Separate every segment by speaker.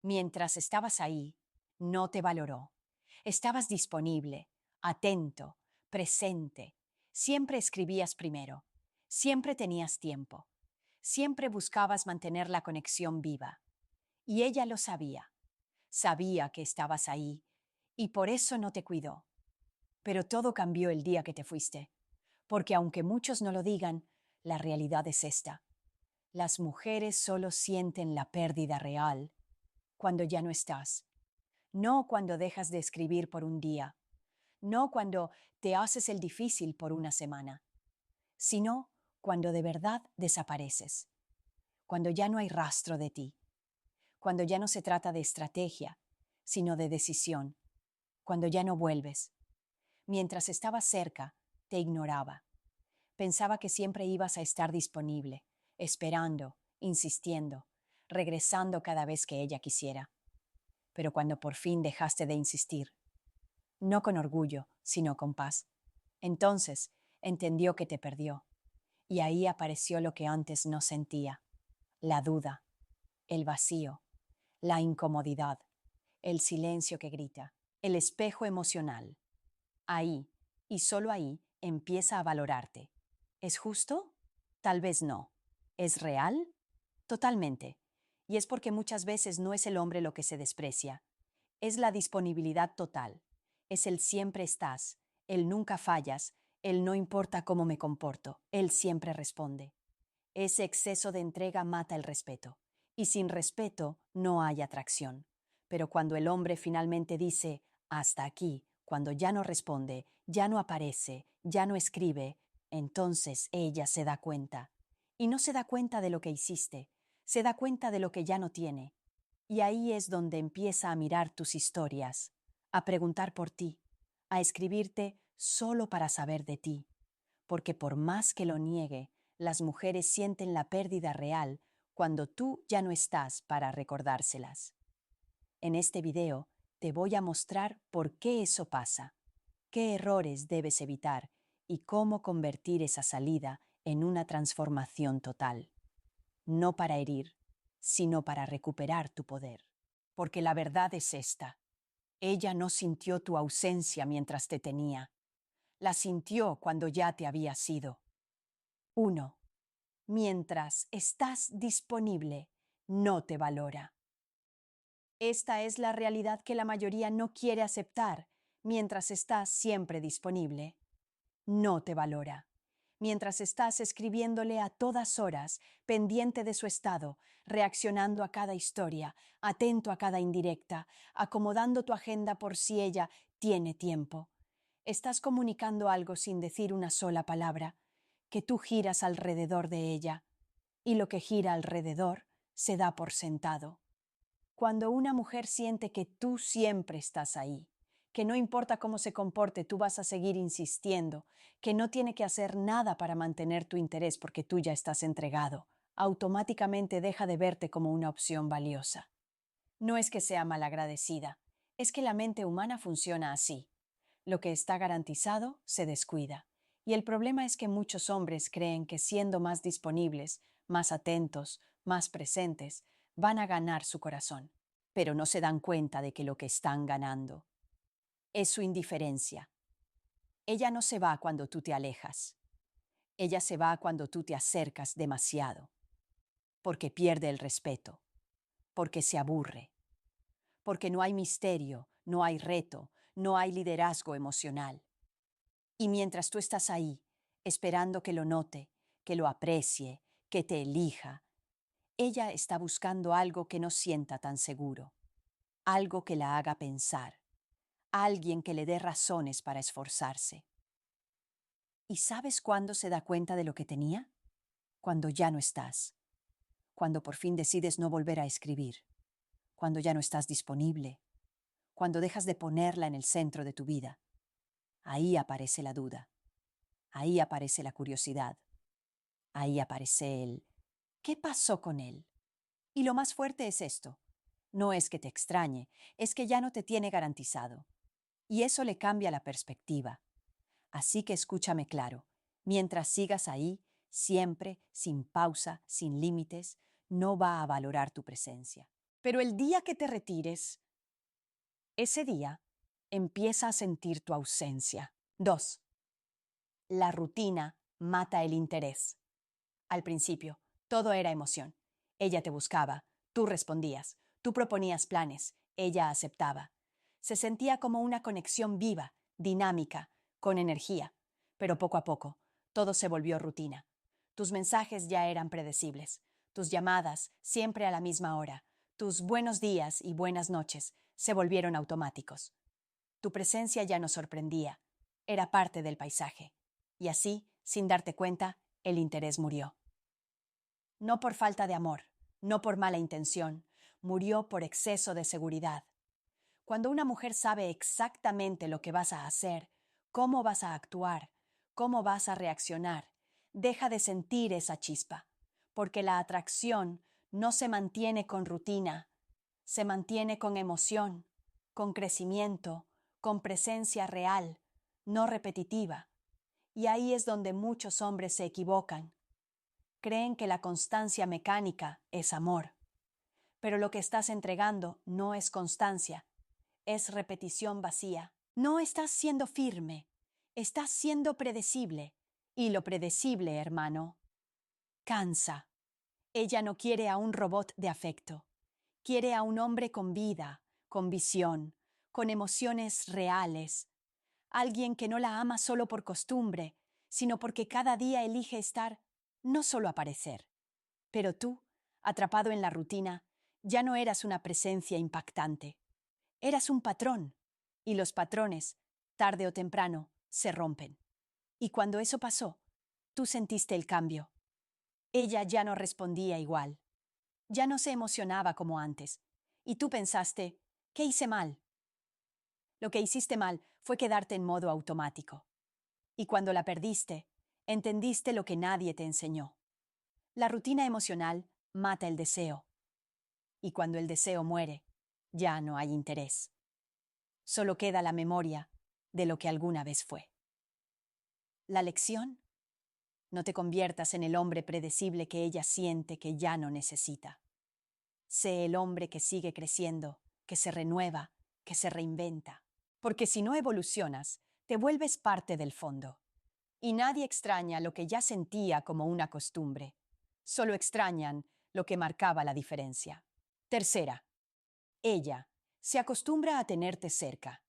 Speaker 1: Mientras estabas ahí, no te valoró. Estabas disponible, atento, presente. Siempre escribías primero. Siempre tenías tiempo. Siempre buscabas mantener la conexión viva. Y ella lo sabía. Sabía que estabas ahí y por eso no te cuidó. Pero todo cambió el día que te fuiste. Porque aunque muchos no lo digan, la realidad es esta. Las mujeres solo sienten la pérdida real cuando ya no estás. No cuando dejas de escribir por un día. No cuando te haces el difícil por una semana. Sino cuando de verdad desapareces. Cuando ya no hay rastro de ti. Cuando ya no se trata de estrategia, sino de decisión. Cuando ya no vuelves. Mientras estabas cerca, te ignoraba. Pensaba que siempre ibas a estar disponible, esperando, insistiendo, regresando cada vez que ella quisiera. Pero cuando por fin dejaste de insistir, no con orgullo, sino con paz, entonces entendió que te perdió. Y ahí apareció lo que antes no sentía: la duda, el vacío, la incomodidad, el silencio que grita, el espejo emocional. Ahí, y solo ahí, empieza a valorarte. ¿Es justo? Tal vez no. ¿Es real? Totalmente. Y es porque muchas veces no es el hombre lo que se desprecia. Es la disponibilidad total. Es el siempre estás, el nunca fallas, el no importa cómo me comporto, él siempre responde. Ese exceso de entrega mata el respeto. Y sin respeto no hay atracción. Pero cuando el hombre finalmente dice, hasta aquí, cuando ya no responde, ya no aparece, ya no escribe, entonces ella se da cuenta. Y no se da cuenta de lo que hiciste, se da cuenta de lo que ya no tiene. Y ahí es donde empieza a mirar tus historias, a preguntar por ti, a escribirte solo para saber de ti. Porque por más que lo niegue, las mujeres sienten la pérdida real cuando tú ya no estás para recordárselas. En este video te voy a mostrar por qué eso pasa, qué errores debes evitar y cómo convertir esa salida en una transformación total. No para herir, sino para recuperar tu poder. Porque la verdad es esta: ella no sintió tu ausencia mientras te tenía, la sintió cuando ya te había sido. 1. Mientras estás disponible, no te valora. Esta es la realidad que la mayoría no quiere aceptar. Mientras estás siempre disponible, no te valora. Mientras estás escribiéndole a todas horas, pendiente de su estado, reaccionando a cada historia, atento a cada indirecta, acomodando tu agenda por si ella tiene tiempo. Estás comunicando algo sin decir una sola palabra, que tú giras alrededor de ella, y lo que gira alrededor se da por sentado. Cuando una mujer siente que tú siempre estás ahí, que no importa cómo se comporte, tú vas a seguir insistiendo, que no tiene que hacer nada para mantener tu interés porque tú ya estás entregado, automáticamente deja de verte como una opción valiosa. No es que sea malagradecida, es que la mente humana funciona así. Lo que está garantizado se descuida. Y el problema es que muchos hombres creen que siendo más disponibles, más atentos, más presentes, van a ganar su corazón, pero no se dan cuenta de que lo que están ganando es su indiferencia. Ella no se va cuando tú te alejas. Ella se va cuando tú te acercas demasiado, porque pierde el respeto, porque se aburre, porque no hay misterio, no hay reto, no hay liderazgo emocional. Y mientras tú estás ahí, esperando que lo note, que lo aprecie, que te elija, ella está buscando algo que no sienta tan seguro, algo que la haga pensar, alguien que le dé razones para esforzarse. ¿Y sabes cuándo se da cuenta de lo que tenía? Cuando ya no estás, cuando por fin decides no volver a escribir, cuando ya no estás disponible, cuando dejas de ponerla en el centro de tu vida. Ahí aparece la duda, ahí aparece la curiosidad, ahí aparece el ¿qué pasó con él? Y lo más fuerte es esto: no es que te extrañe, es que ya no te tiene garantizado. Y eso le cambia la perspectiva. Así que escúchame claro, mientras sigas ahí, siempre, sin pausa, sin límites, no va a valorar tu presencia. Pero el día que te retires, ese día empieza a sentir tu ausencia. 2. La rutina mata el interés. Al principio, todo era emoción. Ella te buscaba, tú respondías, tú proponías planes, ella aceptaba. Se sentía como una conexión viva, dinámica, con energía. Pero poco a poco, todo se volvió rutina. Tus mensajes ya eran predecibles, tus llamadas siempre a la misma hora, tus buenos días y buenas noches se volvieron automáticos. Tu presencia ya no sorprendía, era parte del paisaje. Y así, sin darte cuenta, el interés murió. No por falta de amor, no por mala intención, murió por exceso de seguridad. Cuando una mujer sabe exactamente lo que vas a hacer, cómo vas a actuar, cómo vas a reaccionar, deja de sentir esa chispa, porque la atracción no se mantiene con rutina, se mantiene con emoción, con crecimiento, con presencia real, no repetitiva. Y ahí es donde muchos hombres se equivocan. Creen que la constancia mecánica es amor, pero lo que estás entregando no es constancia, es repetición vacía. No estás siendo firme, estás siendo predecible, y lo predecible, hermano, cansa. Ella no quiere a un robot de afecto, quiere a un hombre con vida, con visión, con emociones reales, alguien que no la ama solo por costumbre, sino porque cada día elige estar, no solo aparecer. Pero tú, atrapado en la rutina, ya no eras una presencia impactante. Eras un patrón, y los patrones, tarde o temprano, se rompen. Y cuando eso pasó, tú sentiste el cambio. Ella ya no respondía igual. Ya no se emocionaba como antes. Y tú pensaste, ¿qué hice mal? Lo que hiciste mal fue quedarte en modo automático. Y cuando la perdiste, entendiste lo que nadie te enseñó. La rutina emocional mata el deseo. Y cuando el deseo muere, ya no hay interés. Solo queda la memoria de lo que alguna vez fue. La lección: no te conviertas en el hombre predecible que ella siente que ya no necesita. Sé el hombre que sigue creciendo, que se renueva, que se reinventa. Porque si no evolucionas, te vuelves parte del fondo. Y nadie extraña lo que ya sentía como una costumbre. Solo extrañan lo que marcaba la diferencia. Tercera, ella se acostumbra a tenerte cerca.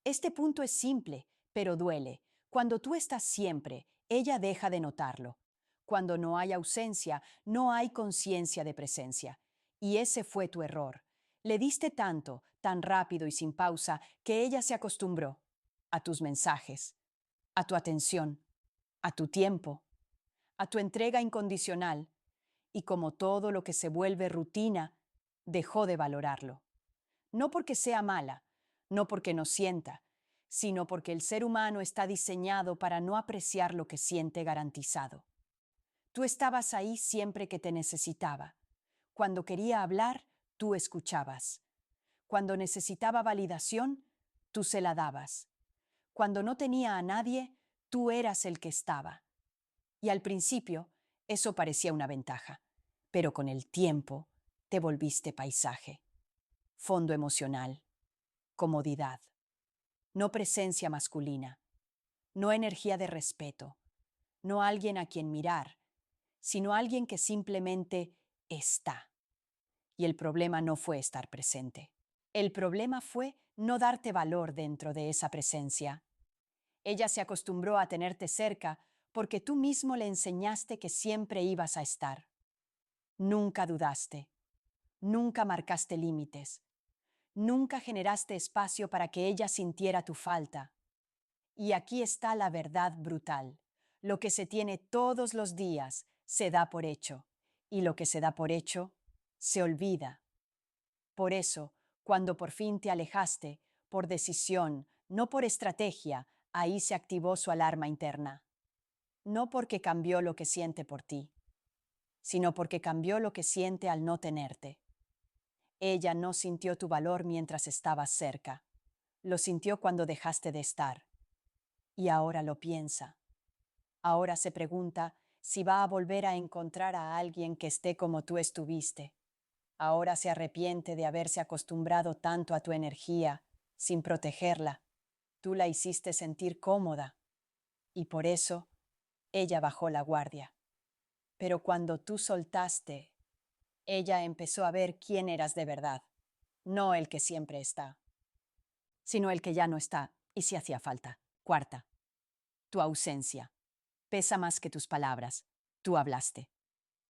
Speaker 1: Este punto es simple, pero duele. Cuando tú estás siempre, ella deja de notarlo. Cuando no hay ausencia, no hay conciencia de presencia. Y ese fue tu error. Le diste tanto, tan rápido y sin pausa, que ella se acostumbró a tus mensajes, a tu atención, a tu tiempo, a tu entrega incondicional. Y como todo lo que se vuelve rutina, dejó de valorarlo. No porque sea mala, no porque no sienta, sino porque el ser humano está diseñado para no apreciar lo que siente garantizado. Tú estabas ahí siempre que te necesitaba. Cuando quería hablar, tú escuchabas. Cuando necesitaba validación, tú se la dabas. Cuando no tenía a nadie, tú eras el que estaba. Y al principio, eso parecía una ventaja, pero con el tiempo te volviste paisaje, fondo emocional, comodidad, no presencia masculina, no energía de respeto, no alguien a quien mirar, sino alguien que simplemente está. Y el problema no fue estar presente. El problema fue no darte valor dentro de esa presencia. Ella se acostumbró a tenerte cerca porque tú mismo le enseñaste que siempre ibas a estar. Nunca dudaste, nunca marcaste límites, nunca generaste espacio para que ella sintiera tu falta. Y aquí está la verdad brutal. Lo que se tiene todos los días se da por hecho, y lo que se da por hecho se olvida. Por eso, cuando por fin te alejaste, por decisión, no por estrategia, ahí se activó su alarma interna. No porque cambió lo que siente por ti, sino porque cambió lo que siente al no tenerte. Ella no sintió tu valor mientras estabas cerca. Lo sintió cuando dejaste de estar. Y ahora lo piensa. Ahora se pregunta si va a volver a encontrar a alguien que esté como tú estuviste. Ahora se arrepiente de haberse acostumbrado tanto a tu energía sin protegerla. Tú la hiciste sentir cómoda y por eso ella bajó la guardia. Pero cuando tú soltaste, ella empezó a ver quién eras de verdad, no el que siempre está, sino el que ya no está y si hacía falta. Cuarta, tu ausencia. Pesa más que tus palabras. Tú hablaste.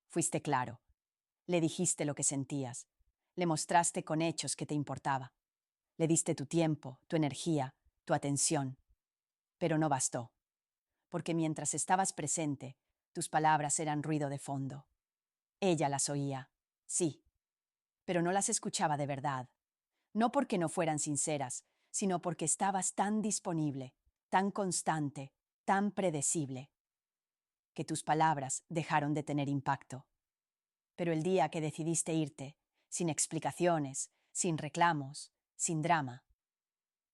Speaker 1: Fuiste claro. Le dijiste lo que sentías. Le mostraste con hechos que te importaba. Le diste tu tiempo, tu energía, tu atención. Pero no bastó, porque mientras estabas presente, tus palabras eran ruido de fondo. Ella las oía, sí, pero no las escuchaba de verdad. No porque no fueran sinceras, sino porque estabas tan disponible, tan constante, tan predecible, que tus palabras dejaron de tener impacto. Pero el día que decidiste irte, sin explicaciones, sin reclamos, sin drama,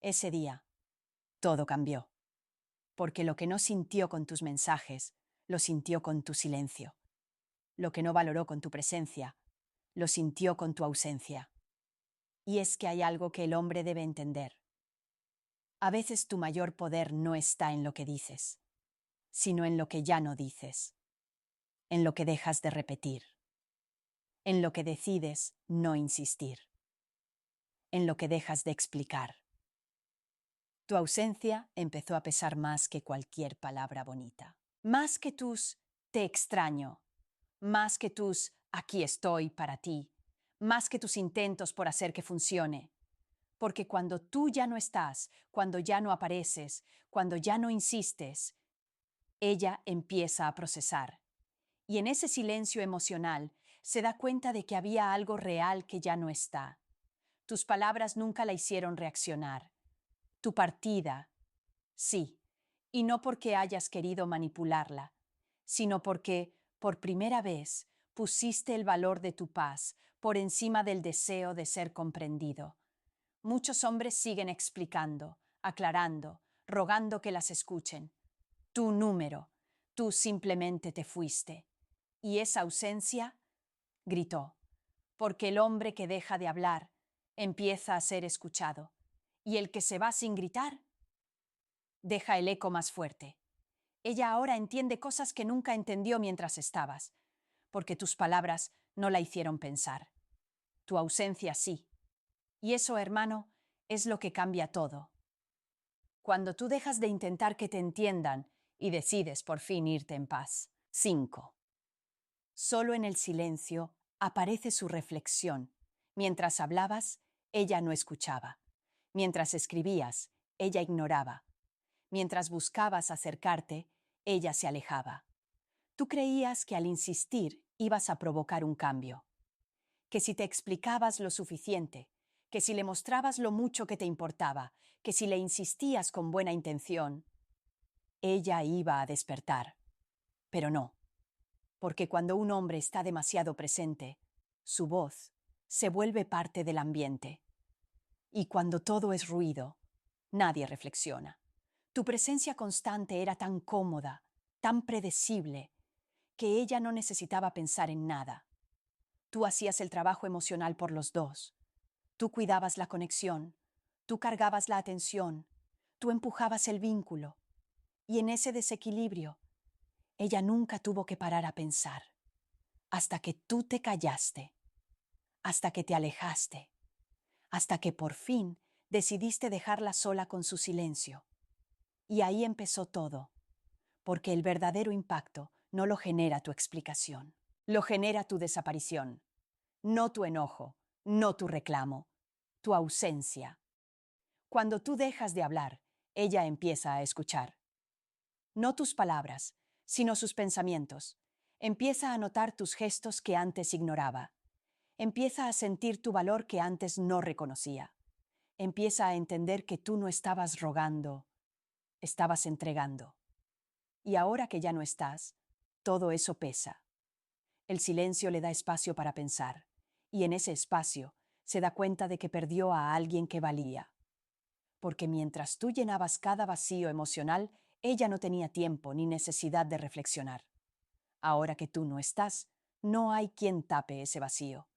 Speaker 1: ese día todo cambió. Porque lo que no sintió con tus mensajes, lo sintió con tu silencio. Lo que no valoró con tu presencia, lo sintió con tu ausencia. Y es que hay algo que el hombre debe entender. A veces tu mayor poder no está en lo que dices, sino en lo que ya no dices, en lo que dejas de repetir, en lo que decides no insistir, en lo que dejas de explicar. Tu ausencia empezó a pesar más que cualquier palabra bonita, más que tus te extraño, más que tus aquí estoy para ti, más que tus intentos por hacer que funcione. Porque cuando tú ya no estás, cuando ya no apareces, cuando ya no insistes, ella empieza a procesar. Y en ese silencio emocional se da cuenta de que había algo real que ya no está. Tus palabras nunca la hicieron reaccionar. Tu partida, sí, y no porque hayas querido manipularla, sino porque, por primera vez, pusiste el valor de tu paz por encima del deseo de ser comprendido. Muchos hombres siguen explicando, aclarando, rogando que las escuchen. Tu número, tú simplemente te fuiste. Y esa ausencia, gritó, porque el hombre que deja de hablar empieza a ser escuchado, y el que se va sin gritar deja el eco más fuerte. Ella ahora entiende cosas que nunca entendió mientras estabas, porque tus palabras no la hicieron pensar. Tu ausencia sí. Y eso, hermano, es lo que cambia todo. Cuando tú dejas de intentar que te entiendan y decides por fin irte en paz. 5. Solo en el silencio aparece su reflexión. Mientras hablabas, ella no escuchaba. Mientras escribías, ella ignoraba. Mientras buscabas acercarte, ella se alejaba. Tú creías que al insistir ibas a provocar un cambio, que si te explicabas lo suficiente, que si le mostrabas lo mucho que te importaba, que si le insistías con buena intención, ella iba a despertar. Pero no, porque cuando un hombre está demasiado presente, su voz se vuelve parte del ambiente. Y cuando todo es ruido, nadie reflexiona. Tu presencia constante era tan cómoda, tan predecible, que ella no necesitaba pensar en nada. Tú hacías el trabajo emocional por los dos. Tú cuidabas la conexión, tú cargabas la atención, tú empujabas el vínculo. Y en ese desequilibrio, ella nunca tuvo que parar a pensar, hasta que tú te callaste, hasta que te alejaste, hasta que por fin decidiste dejarla sola con su silencio. Y ahí empezó todo, porque el verdadero impacto no lo genera tu explicación, lo genera tu desaparición, no tu enojo, no tu reclamo, tu ausencia. Cuando tú dejas de hablar, ella empieza a escuchar. No tus palabras, sino sus pensamientos. Empieza a notar tus gestos que antes ignoraba. Empieza a sentir tu valor que antes no reconocía. Empieza a entender que tú no estabas rogando, estabas entregando. Y ahora que ya no estás, todo eso pesa. El silencio le da espacio para pensar, y en ese espacio se da cuenta de que perdió a alguien que valía. Porque mientras tú llenabas cada vacío emocional, ella no tenía tiempo ni necesidad de reflexionar. Ahora que tú no estás, no hay quien tape ese vacío.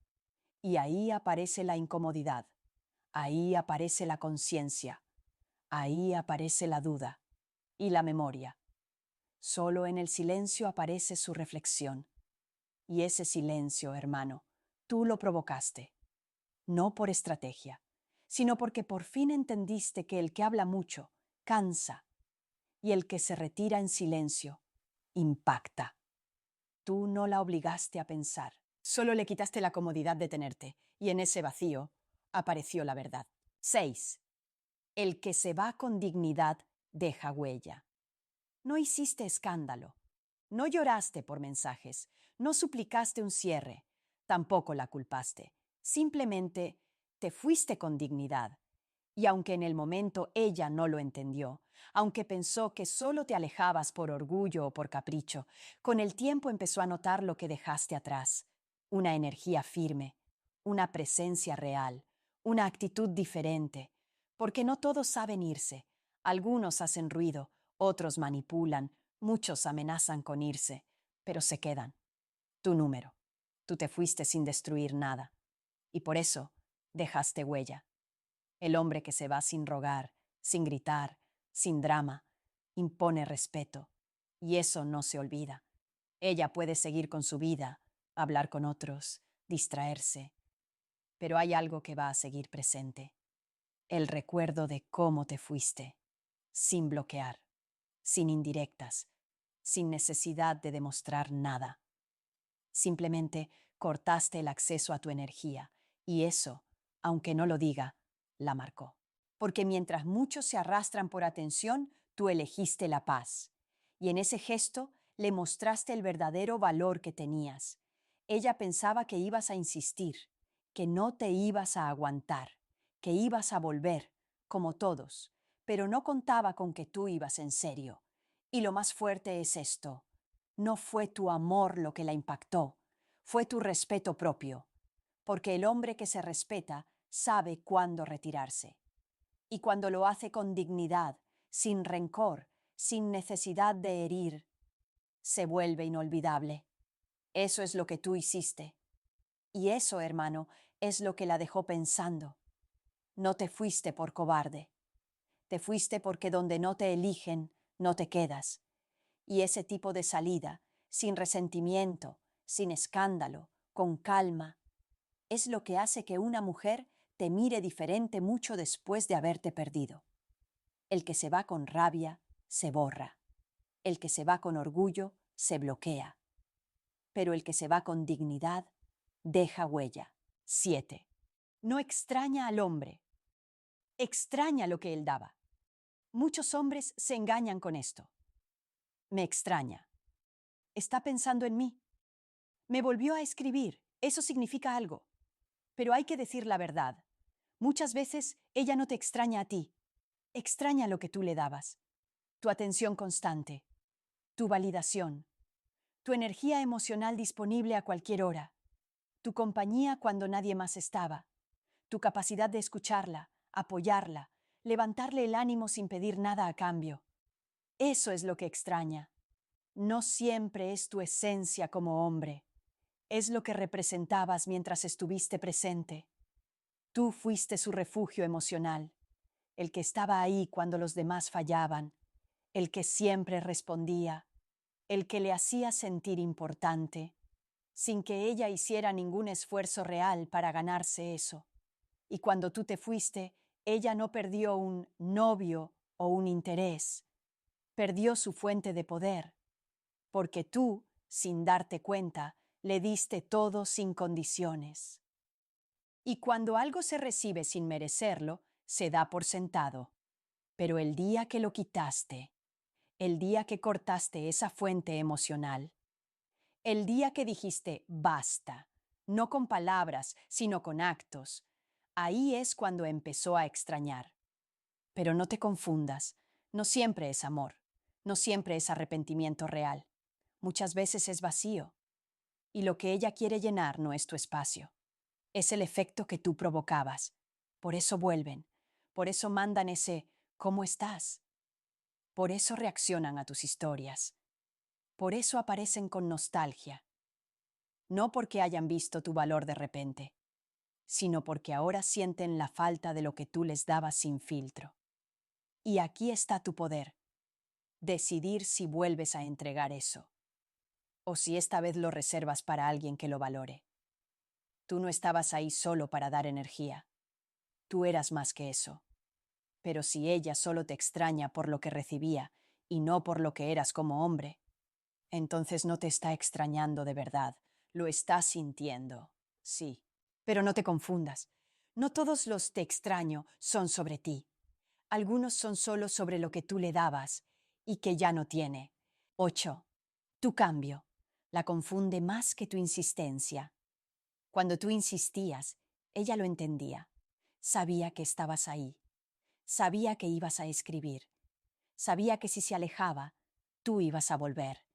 Speaker 1: Y ahí aparece la incomodidad, ahí aparece la conciencia, ahí aparece la duda y la memoria. Solo en el silencio aparece su reflexión. Y ese silencio, hermano, tú lo provocaste, no por estrategia, sino porque por fin entendiste que el que habla mucho cansa y el que se retira en silencio impacta. Tú no la obligaste a pensar, solo le quitaste la comodidad de tenerte, y en ese vacío apareció la verdad. 6. El que se va con dignidad deja huella. No hiciste escándalo, no lloraste por mensajes, no suplicaste un cierre, tampoco la culpaste. Simplemente te fuiste con dignidad. Y aunque en el momento ella no lo entendió, aunque pensó que solo te alejabas por orgullo o por capricho, con el tiempo empezó a notar lo que dejaste atrás. Una energía firme, una presencia real, una actitud diferente. Porque no todos saben irse. Algunos hacen ruido, otros manipulan, muchos amenazan con irse, pero se quedan. Tu número. Tú te fuiste sin destruir nada. Y por eso dejaste huella. El hombre que se va sin rogar, sin gritar, sin drama, impone respeto. Y eso no se olvida. Ella puede seguir con su vida, hablar con otros, distraerse. Pero hay algo que va a seguir presente. El recuerdo de cómo te fuiste, sin bloquear, sin indirectas, sin necesidad de demostrar nada. Simplemente cortaste el acceso a tu energía y eso, aunque no lo diga, la marcó. Porque mientras muchos se arrastran por atención, tú elegiste la paz. Y en ese gesto le mostraste el verdadero valor que tenías. Ella pensaba que ibas a insistir, que no te ibas a aguantar, que ibas a volver, como todos, pero no contaba con que tú ibas en serio. Y lo más fuerte es esto. No fue tu amor lo que la impactó, fue tu respeto propio, porque el hombre que se respeta sabe cuándo retirarse. Y cuando lo hace con dignidad, sin rencor, sin necesidad de herir, se vuelve inolvidable. Eso es lo que tú hiciste. Y eso, hermano, es lo que la dejó pensando. No te fuiste por cobarde. Te fuiste porque donde no te eligen, no te quedas. Y ese tipo de salida, sin resentimiento, sin escándalo, con calma, es lo que hace que una mujer te mire diferente mucho después de haberte perdido. El que se va con rabia, se borra. El que se va con orgullo, se bloquea. Pero el que se va con dignidad, deja huella. 7. No extraña al hombre, extraña lo que él daba. Muchos hombres se engañan con esto. Me extraña. Está pensando en mí. Me volvió a escribir. Eso significa algo. Pero hay que decir la verdad. Muchas veces ella no te extraña a ti. Extraña lo que tú le dabas. Tu atención constante, tu validación, tu energía emocional disponible a cualquier hora, tu compañía cuando nadie más estaba, tu capacidad de escucharla, apoyarla, levantarle el ánimo sin pedir nada a cambio. Eso es lo que extraña. No siempre es tu esencia como hombre. Es lo que representabas mientras estuviste presente. Tú fuiste su refugio emocional, el que estaba ahí cuando los demás fallaban, el que siempre respondía, el que le hacía sentir importante, sin que ella hiciera ningún esfuerzo real para ganarse eso. Y cuando tú te fuiste, ella no perdió un novio o un interés, perdió su fuente de poder, porque tú, sin darte cuenta, le diste todo sin condiciones. Y cuando algo se recibe sin merecerlo, se da por sentado. Pero el día que lo quitaste, el día que cortaste esa fuente emocional, el día que dijiste basta, no con palabras, sino con actos, ahí es cuando empezó a extrañar. Pero no te confundas, no siempre es amor, no siempre es arrepentimiento real. Muchas veces es vacío. Y lo que ella quiere llenar no es tu espacio. Es el efecto que tú provocabas. Por eso vuelven. Por eso mandan ese ¿cómo estás? Por eso reaccionan a tus historias. Por eso aparecen con nostalgia. No porque hayan visto tu valor de repente. sino porque ahora sienten la falta de lo que tú les dabas sin filtro. Y aquí está tu poder, decidir si vuelves a entregar eso, o si esta vez lo reservas para alguien que lo valore. Tú no estabas ahí solo para dar energía, tú eras más que eso. Pero si ella solo te extraña por lo que recibía y no por lo que eras como hombre, entonces no te está extrañando de verdad, lo está sintiendo, sí. Pero no te confundas, no todos los te extraño son sobre ti. Algunos son solo sobre lo que tú le dabas y que ya no tiene. 8. Tu cambio la confunde más que tu insistencia. Cuando tú insistías, ella lo entendía. Sabía que estabas ahí. Sabía que ibas a escribir. Sabía que si se alejaba, tú ibas a volver.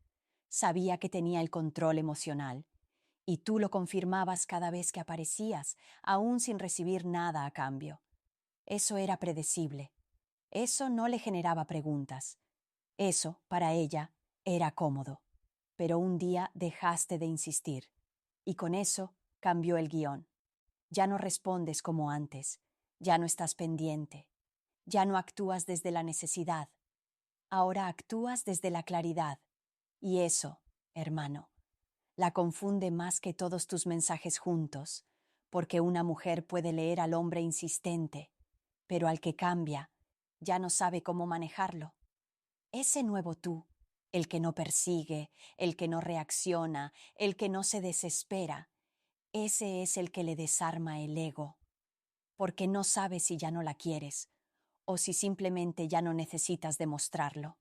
Speaker 1: Sabía que tenía el control emocional. Y tú lo confirmabas cada vez que aparecías, aún sin recibir nada a cambio. Eso era predecible. Eso no le generaba preguntas. Eso, para ella, era cómodo. Pero un día dejaste de insistir. Y con eso cambió el guión. Ya no respondes como antes. Ya no estás pendiente. Ya no actúas desde la necesidad. Ahora actúas desde la claridad. Y eso, hermano, la confunde más que todos tus mensajes juntos, porque una mujer puede leer al hombre insistente, pero al que cambia, ya no sabe cómo manejarlo. Ese nuevo tú, el que no persigue, el que no reacciona, el que no se desespera, ese es el que le desarma el ego, porque no sabe si ya no la quieres o si simplemente ya no necesitas demostrarlo.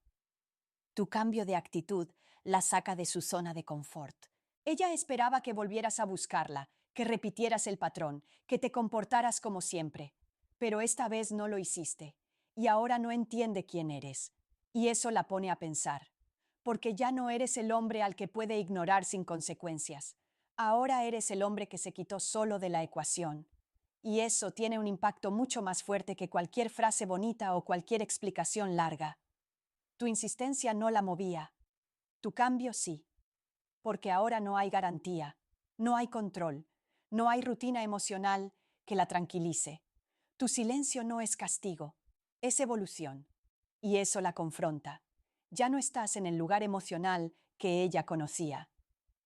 Speaker 1: Tu cambio de actitud la saca de su zona de confort. Ella esperaba que volvieras a buscarla, que repitieras el patrón, que te comportaras como siempre. Pero esta vez no lo hiciste, y ahora no entiende quién eres. Y eso la pone a pensar, porque ya no eres el hombre al que puede ignorar sin consecuencias. Ahora eres el hombre que se quitó solo de la ecuación. Y eso tiene un impacto mucho más fuerte que cualquier frase bonita o cualquier explicación larga. Tu insistencia no la movía. Tu cambio sí, porque ahora no hay garantía, no hay control, no hay rutina emocional que la tranquilice. Tu silencio no es castigo, es evolución. Y eso la confronta. Ya no estás en el lugar emocional que ella conocía.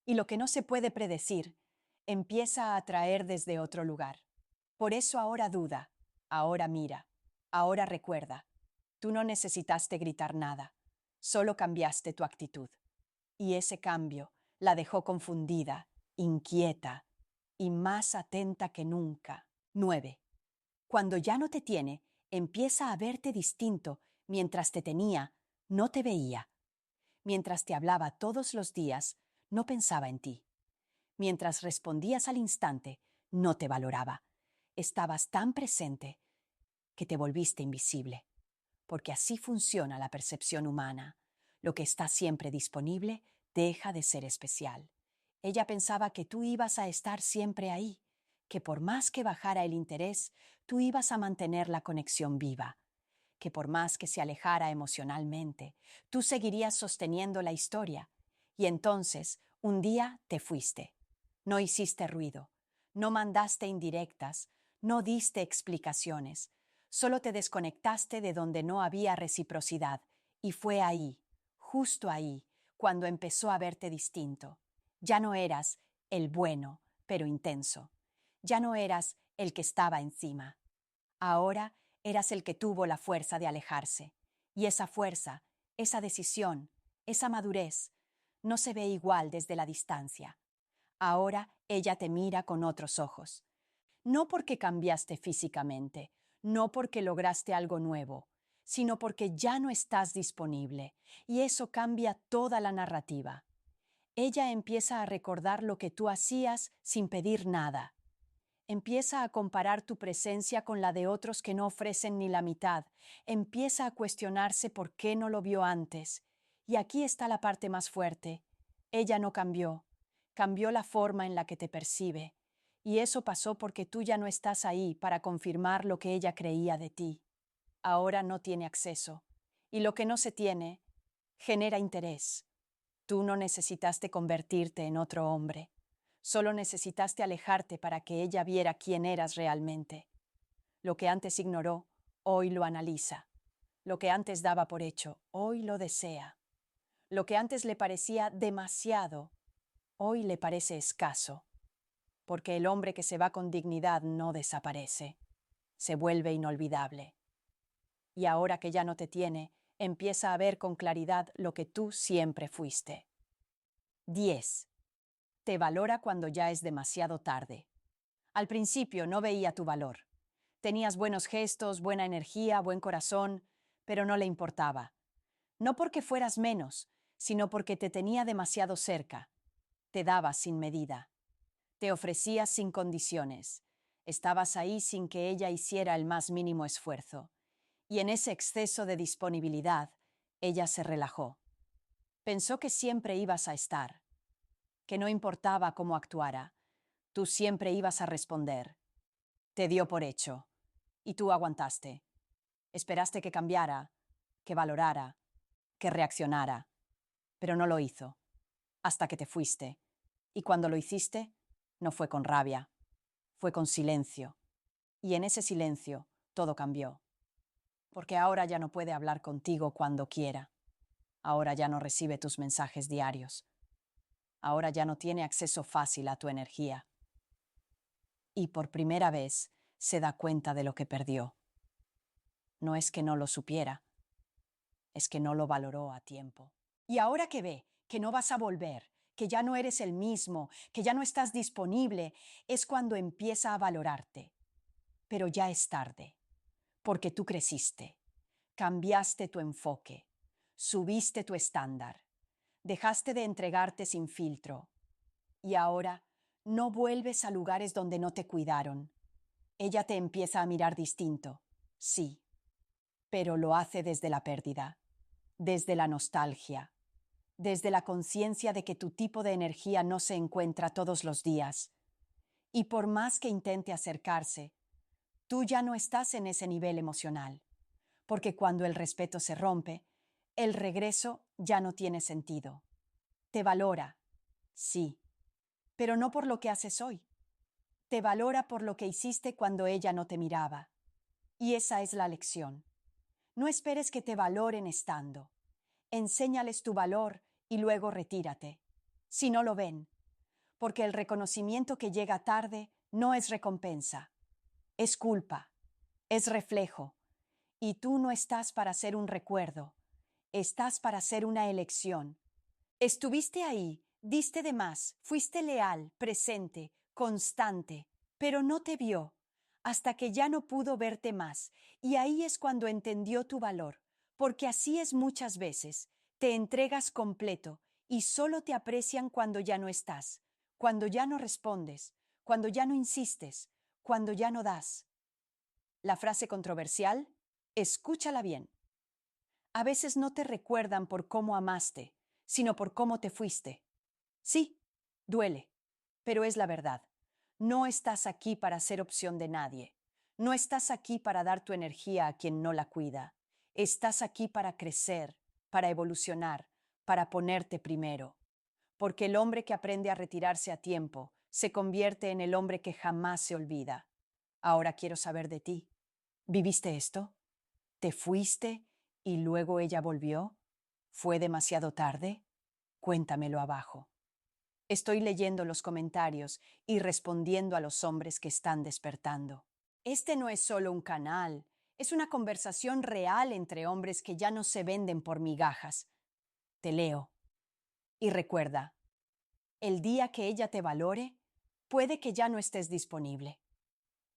Speaker 1: Y lo que no se puede predecir empieza a atraer desde otro lugar. Por eso ahora duda, ahora mira, ahora recuerda. Tú no necesitaste gritar nada, solo cambiaste tu actitud. Y ese cambio la dejó confundida, inquieta y más atenta que nunca. 9. Cuando ya no te tiene, empieza a verte distinto. Mientras te tenía, no te veía. Mientras te hablaba todos los días, no pensaba en ti. Mientras respondías al instante, no te valoraba. Estabas tan presente que te volviste invisible. Porque así funciona la percepción humana. Lo que está siempre disponible deja de ser especial. Ella pensaba que tú ibas a estar siempre ahí, que por más que bajara el interés, tú ibas a mantener la conexión viva, que por más que se alejara emocionalmente, tú seguirías sosteniendo la historia. Y entonces, un día te fuiste. No hiciste ruido, no mandaste indirectas, no diste explicaciones, solo te desconectaste de donde no había reciprocidad, y fue ahí, justo ahí, cuando empezó a verte distinto. Ya no eras el bueno, pero intenso. Ya no eras el que estaba encima. Ahora eras el que tuvo la fuerza de alejarse. Y esa fuerza, esa decisión, esa madurez, no se ve igual desde la distancia. Ahora ella te mira con otros ojos. No porque cambiaste físicamente, no porque lograste algo nuevo, sino porque ya no estás disponible, y eso cambia toda la narrativa. Ella empieza a recordar lo que tú hacías sin pedir nada. Empieza a comparar tu presencia con la de otros que no ofrecen ni la mitad. Empieza a cuestionarse por qué no lo vio antes. Y aquí está la parte más fuerte. Ella no cambió. Cambió la forma en la que te percibe. Y eso pasó porque tú ya no estás ahí para confirmar lo que ella creía de ti. Ahora no tiene acceso. Y lo que no se tiene genera interés. Tú no necesitaste convertirte en otro hombre. Solo necesitaste alejarte para que ella viera quién eras realmente. Lo que antes ignoró, hoy lo analiza. Lo que antes daba por hecho, hoy lo desea. Lo que antes le parecía demasiado, hoy le parece escaso. Porque el hombre que se va con dignidad no desaparece, se vuelve inolvidable. Y ahora que ya no te tiene, empieza a ver con claridad lo que tú siempre fuiste. 10. Te valora cuando ya es demasiado tarde. Al principio no veía tu valor. Tenías buenos gestos, buena energía, buen corazón, pero no le importaba. No porque fueras menos, sino porque te tenía demasiado cerca. Te daba sin medida. Te ofrecías sin condiciones. Estabas ahí sin que ella hiciera el más mínimo esfuerzo. Y en ese exceso de disponibilidad, ella se relajó. Pensó que siempre ibas a estar, que no importaba cómo actuara, tú siempre ibas a responder. Te dio por hecho. Y tú aguantaste. Esperaste que cambiara, que valorara, que reaccionara. Pero no lo hizo. Hasta que te fuiste. Y cuando lo hiciste, no fue con rabia. Fue con silencio. Y en ese silencio todo cambió. Porque ahora ya no puede hablar contigo cuando quiera. Ahora ya no recibe tus mensajes diarios. Ahora ya no tiene acceso fácil a tu energía. Y por primera vez se da cuenta de lo que perdió. No es que no lo supiera, es que no lo valoró a tiempo. Y ahora que ve que no vas a volver, que ya no eres el mismo, que ya no estás disponible, es cuando empieza a valorarte. Pero ya es tarde, porque tú creciste, cambiaste tu enfoque, subiste tu estándar, dejaste de entregarte sin filtro. Y ahora no vuelves a lugares donde no te cuidaron. Ella te empieza a mirar distinto, sí, pero lo hace desde la pérdida, desde la nostalgia, desde la conciencia de que tu tipo de energía no se encuentra todos los días. Y por más que intente acercarse, tú ya no estás en ese nivel emocional, porque cuando el respeto se rompe, el regreso ya no tiene sentido. Te valora, sí, pero no por lo que haces hoy. Te valora por lo que hiciste cuando ella no te miraba. Y esa es la lección. No esperes que te valoren estando. Enséñales tu valor y luego retírate, si no lo ven, porque el reconocimiento que llega tarde no es recompensa, es culpa, es reflejo, y tú no estás para ser un recuerdo, estás para ser una elección. Estuviste ahí, diste de más, fuiste leal, presente, constante, pero no te vio, hasta que ya no pudo verte más, y ahí es cuando entendió tu valor, porque así es muchas veces, te entregas completo y solo te aprecian cuando ya no estás, cuando ya no respondes, cuando ya no insistes, cuando ya no das. La frase controversial, escúchala bien. A veces no te recuerdan por cómo amaste, sino por cómo te fuiste. Sí, duele, pero es la verdad. No estás aquí para ser opción de nadie. No estás aquí para dar tu energía a quien no la cuida. Estás aquí para crecer, para evolucionar, para ponerte primero. Porque el hombre que aprende a retirarse a tiempo se convierte en el hombre que jamás se olvida. Ahora quiero saber de ti. ¿Viviste esto? ¿Te fuiste y luego ella volvió? ¿Fue demasiado tarde? Cuéntamelo abajo. Estoy leyendo los comentarios y respondiendo a los hombres que están despertando. Este no es solo un canal, es una conversación real entre hombres que ya no se venden por migajas. Te leo. Y recuerda, el día que ella te valore, puede que ya no estés disponible.